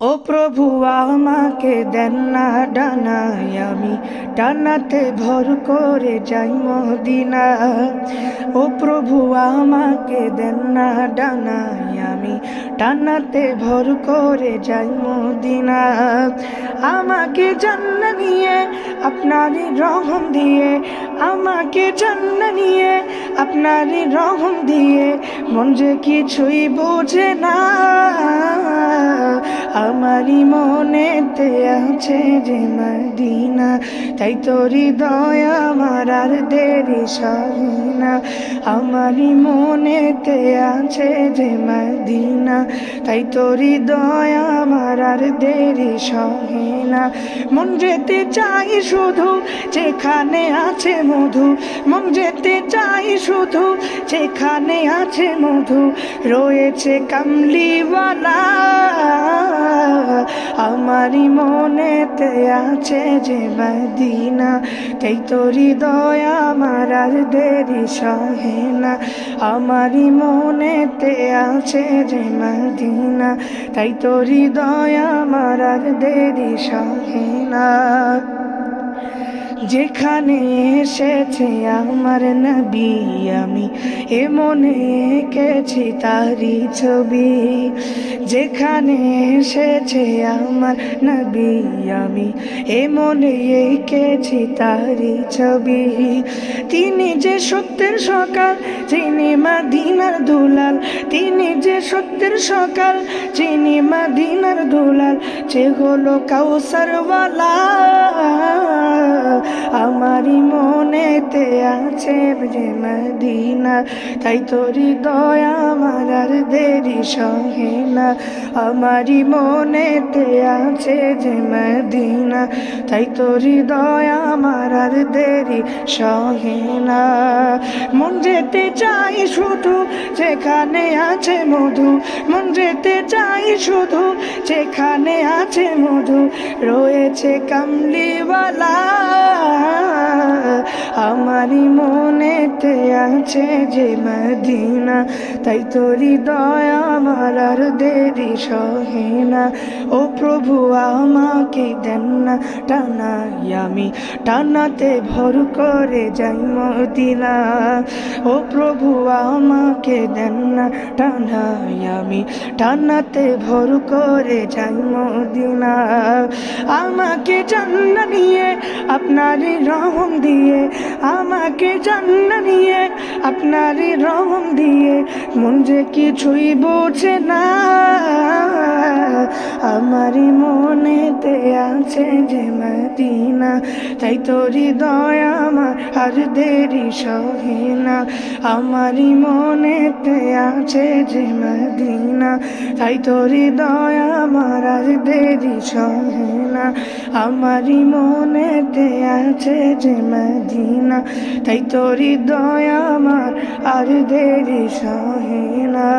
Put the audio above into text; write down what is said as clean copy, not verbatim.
ও প্রভু আমাকে দেন না ডানায়, আমি ডানাতে ভর করে যাই মদিনা। ও প্রভু আমাকে দেন না ডানায়, আমি ডানাতে ভর করে যাই মদিনা। আমাকে জান্নাত নিয়ে আপনারই রহম দিয়ে, আমাকে জান্নাত নিয়ে আপনারই রহম দিয়ে, মন যে কিছুই বোঝে না। আমারই মনেতে আছে যে মদিনা, তাই তো হৃদয় আমার আর দেরি সহে না। আমারই মনেতে আছে যে মদিনা, তাই তো হৃদয় আমার আর দেরি সহে না। মন যেতে চাই শুধু যেখানে আছে মধু, মন যেতে চাই শুধু যেখানে আছে মধু, রয়েছে কামলিওয়ালা। আমারই মনেতে আছে যে মদিনা, তাই তো হৃদয় আমার আর দেরি সহে না। আমারই মনেতে আছে যে মদিনা, তাই তো হৃদয় আমার আর দেরি সহে না। যেখানে এসেছে আমার নবী, আমি এ মনে এঁকেছি তারি ছবি। যেখানে এসেছে আমার নবী, আমি এ মনে এঁকেছি তারি ছবি। তিনি যে সত্যের সকাল, যিনি মদিনার দুলাল, তিনি যে সত্যের সকাল, যিনি মদিনার দুলাল, যে হলো কাউসারওয়ালা। আমারই মনেতে আছে যে মদিনা, তাই তো হৃদয় আমার আর দেরি সহে না। আমারই মনেতে আছে যে মদিনা, তাই তো হৃদয় আমার আর দেরি সহে না। মন যেতে চাই শুধু যেখানে আছে মধু, মন যেতে চাই শুধু যেখানে আছে মধু, রয়েছে কামলিওয়ালা। আমারই মনেতে আছে যে মদিনা, তাই তো হৃদয় আমার আর দেরি সহে না। ও প্রভু আমাকে দেন না টানায়, আমি টানাতে ভর করে যাই মদিনা। ও প্রভু আমাকে দেন না টানায়, আমি টানাতে ভর করে যাই মদিনা। আমাকে জান্নাত নিয়ে আপনারই রহম দিয়ে, আমাকে জান্নাত নিয়ে আপনারই রহম দিয়ে, মন যে কিছুই বোঝে না। আমারই মনেতে আছে যে মদিনা, তাই তো হৃদয় আমার আর দেরি সহে না। আমারই মনেতে আছে যে মদিনা, তাই তো হৃদয় আমার আর দেরি সহে না। আমারই মনেতে আছে যে মদিনা, তাই তো হৃদয় আমার আর দেরি সহে না।